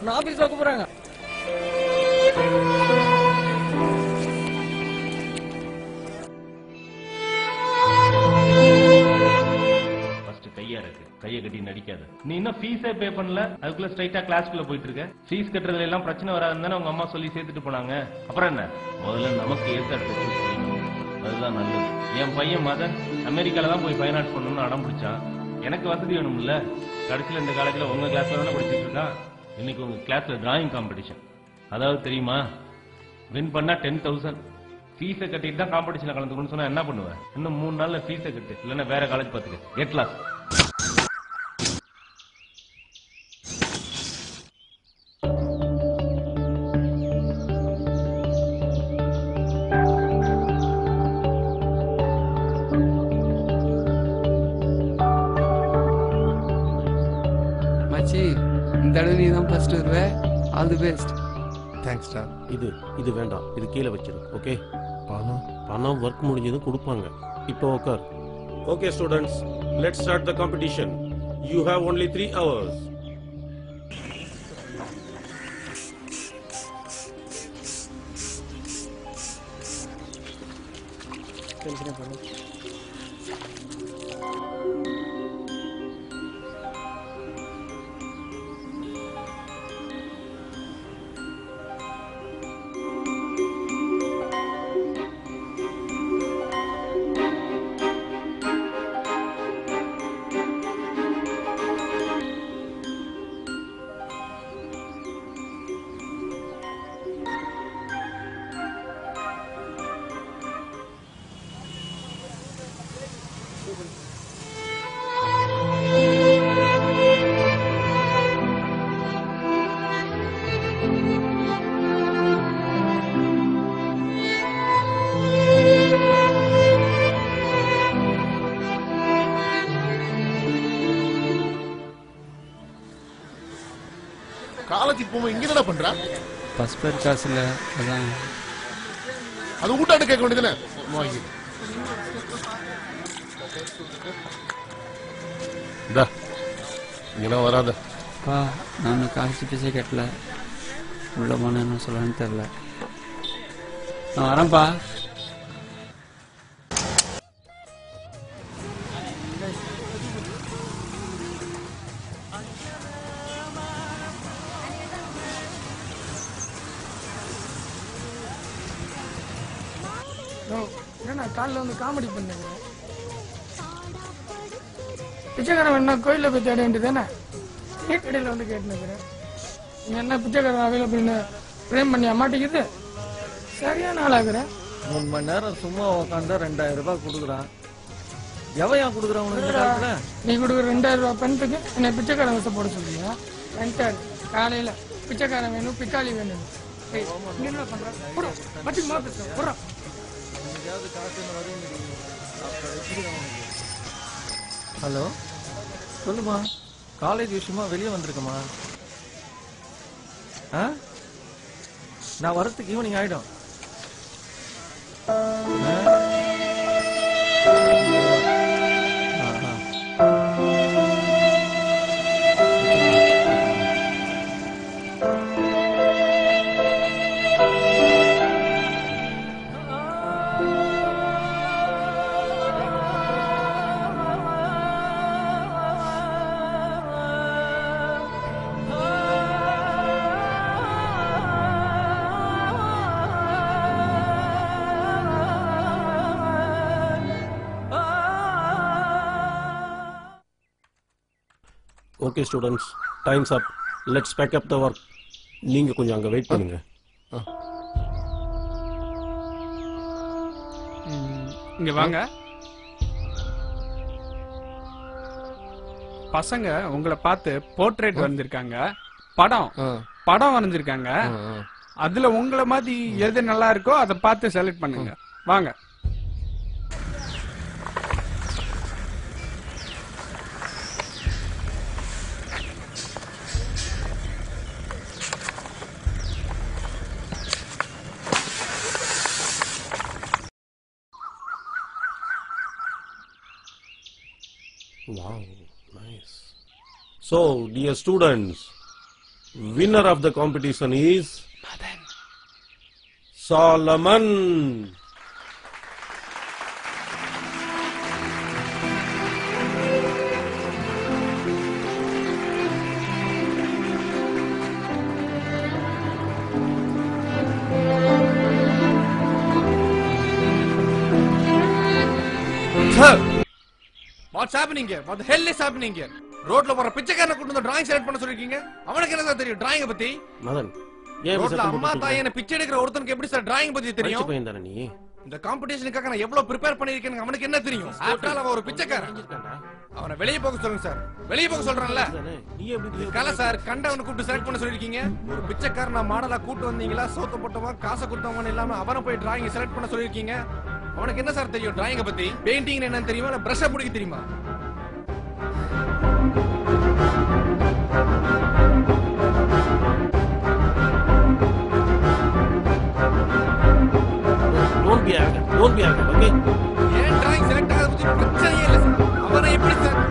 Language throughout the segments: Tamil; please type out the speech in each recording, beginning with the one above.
நான் ஆபீஸ் வைக்க போறாங்க. கையை கட்டி நடிக்காத. நீ இன்னும் ஃபீஸே பே பண்ணல, அதுக்குள்ள ஸ்ட்ரைட்டா கிளாஸ்க்குள்ள போயிட்டு இருக்க. ஃபீஸ் கட்டுறதுல எல்லாம் பிரச்சனை வராதுன்னு உங்க அம்மா சொல்லி சேர்த்துட்டு போனாங்க. அப்புறம் என்ன, முதல்ல நமக்கு ஏற்காடு அதுதான் நல்லது. என் பையன் மதன் அமெரிக்கால தான் போய் ஃபைன் ஆர்ட்ஸ் பண்ணணும்னு அடம் பிடிச்சான். எனக்கு வசதி வேணும்ல. கடைசியில் இந்த காலேஜ்ல உங்க கிளாஸ்ல தானே படிச்சுட்டு இருக்கான். இன்னைக்கு உங்க கிளாஸ்ல டிராயிங் காம்படிஷன். அதாவது தெரியுமா, வின் பண்ணா 10,000. ஃபீஸை கட்டிட்டு தான் காம்படிஷன்ல கலந்துக்கணும்னு சொன்னா என்ன பண்ணுவேன்? இன்னும் 3 நாள்ல ஃபீஸை கட்டு, இல்லைன்னா வேற காலேஜ் பார்த்துக்க. Get lost. இந்த தடவை நீ தான் ஃபர்ஸ்ட் வருவே. All the best. தேங்க்ஸ் டா. இது வேண்டாம், இது கீழே வச்சிரு. ஓகே, பணம் ஒர்க் முடிஞ்சதும் கொடுப்பாங்க. இப்போ உட்கார். Okay students, let's start the competition. You have only 3 hours. College போவோம். இங்க என்ன பண்ற? பஸ் பேர் காசு இல்ல, அதான். அது ஊட்டாட்டு கேட்க வேண்டியதுதானே. வாங்கி டா, இங்க வராத. பா, நான் காலேஜ் பீஸே கட்டல. உள்ள போன என்ன சொல்லணும்னு தெரியல. நான் வரேன்ப்பா. நான் காலைல வந்து காமெடி பண்ணேன். பிச்சைக்காரன் வேணா கோயில போய் தேட வேண்டியதானே. கடையில் வந்து கேட்டுனுக்கிறேன். நீ என்ன பிச்சைக்காரன் அவைலபிள்னு ஃப்ரேம் பண்ணி மாட்டேங்குது. சரியான ஆளாகிறேன். 3 மணி நேரம் சும்மா உட்காந்தா 2000 ரூபாய் கொடுக்குறான். எவையா கொடுக்குறான் உனக்கு? நீ கொடுக்குற 2000 ரூபாய் பணத்துக்கு என்னை பிச்சைக்காரன் வச போட சொல்லுங்க. ரெண்டாயிரம் காலையில பிச்சைக்காரன் வேணும், பிக்காளி வேணும். என்ன பண்ற? ஹலோ, சொல்லுமா. காலேஜ் விஷயமா வெளியே வந்திருக்கமா? நான் வரத்துக்கு ஈவினிங் ஆயிடும். Okay students, times up. Let's pack up the work. நீங்க கொஞ்சம் அங்க வெயிட் பண்ணுங்க. இங்க வாங்க. பசங்க உங்களை பார்த்து போர்ட்ரேட் வரைஞ்சிருக்காங்க. படம் வரைஞ்சிருக்காங்க. அதுல உங்களை மாதிரி எது நல்லா இருக்கோ அதை பார்த்து செலக்ட் பண்ணுங்க. வாங்க. Wow, nice. So, dear students, winner of the competition is Solomon. Sir, what's happening here? What the hell is happening here? ரோட்ல போற பிச்சைக்காரனை கூட்டி வந்து டிராயிங் செலக்ட் பண்ண சொல்லிருக்கீங்க. அவனுக்கு என்ன சார் தெரியும் டிராயிங் பத்தி? மதன், ஏன் ரோட்ல அம்மா தாயனை பிச்சை எடுக்கிற ஒருத்தனுக்கு எப்படி சார் டிராயிங் பத்தி தெரியும்? பையன் தானே நீ? இந்த காம்படிஷனுக்காக நான் எவ்வளவு ப்ரிப்பேர் பண்ணிருக்கேன்னு அவனுக்கு என்ன தெரியும்? ஆஃப்டர் ஆல் அவன் ஒரு பிச்சைக்காரன். அவனை வெளிய போக சொல்லுங்க சார். வெளிய போக சொல்றேன்ல. நீ எப்படி கல சார் கண்டவனை கூப்பிட்டு செலக்ட் பண்ண சொல்லிருக்கீங்க. ஒரு பிச்சைக்காரனா மாடலா கூட்டி வந்தீங்களா? சோத்த போட்டவன் காசை கொடுத்தவன் இல்லாம அவனை போய் டிராயிங் செலக்ட் பண்ண சொல்லிருக்கீங்க. அவனுக்கு என்ன சார் தெரியும் டிராயிங்க பத்தி? பெயிண்டிங் என்னன்னு தெரியுமா? இல்ல பிரஷ் பிடிக்க தெரியுமா? Don't be arrogant, okay? ஏன் டிராயிங் செலக்ட் ஆகாத பத்தி பிரச்சனையே இல்ல சார். அவனை எப்படி சார்?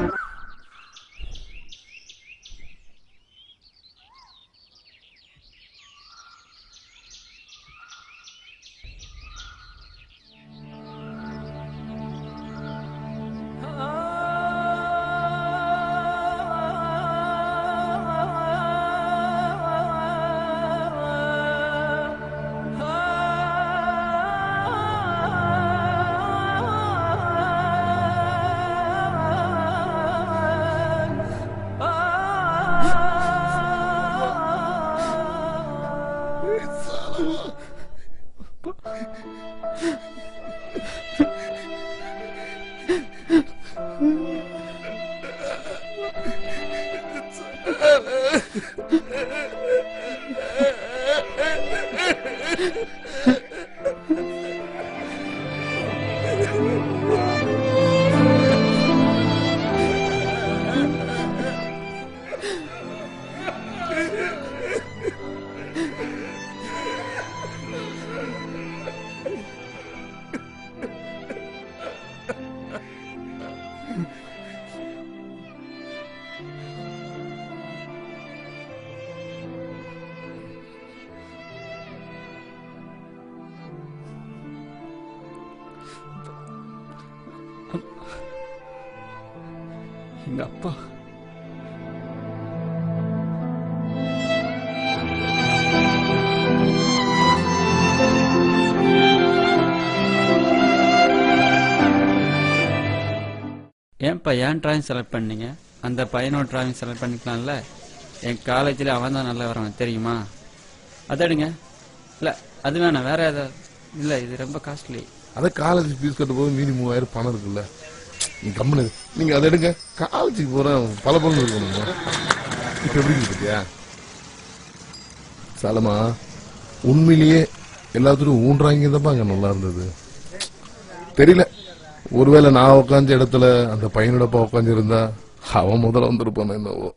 எங்க அப்பா ஏன்பா ஏன் டிராயிங் செலக்ட் பண்ணீங்க? அந்த பையனோட டிராயிங் செலக்ட் பண்ணிக்கலாம்ல. என் காலேஜில் அவன் தான் நல்லா வரவன் தெரியுமா? அதடுங்க. இல்லை அது வேணாம், வேற ஏதாவது இல்லை, இது ரொம்ப காஸ்ட்லி. அதை காலேஜ் ஃபீஸ் கட்டும் போது மீதி 3000 பணம் இருக்குல்ல, நீ கம்மனு நீங்க அதை எடுங்க. காலேஜுக்கு போறேன் பல பணம் இருக்கணுமா? இப்ப எப்படி இருக்கியா சாலமா? உண்மையிலேயே எல்லாத்துக்கும் ஊன்றாங்க தான் அங்க நல்லா இருந்தது. தெரியல, ஒருவேளை நான் உட்காந்த இடத்துல அந்த பையனோடப்பா உட்காந்து இருந்தா அவன் முதல்ல வந்திருப்பான் என்னவோ.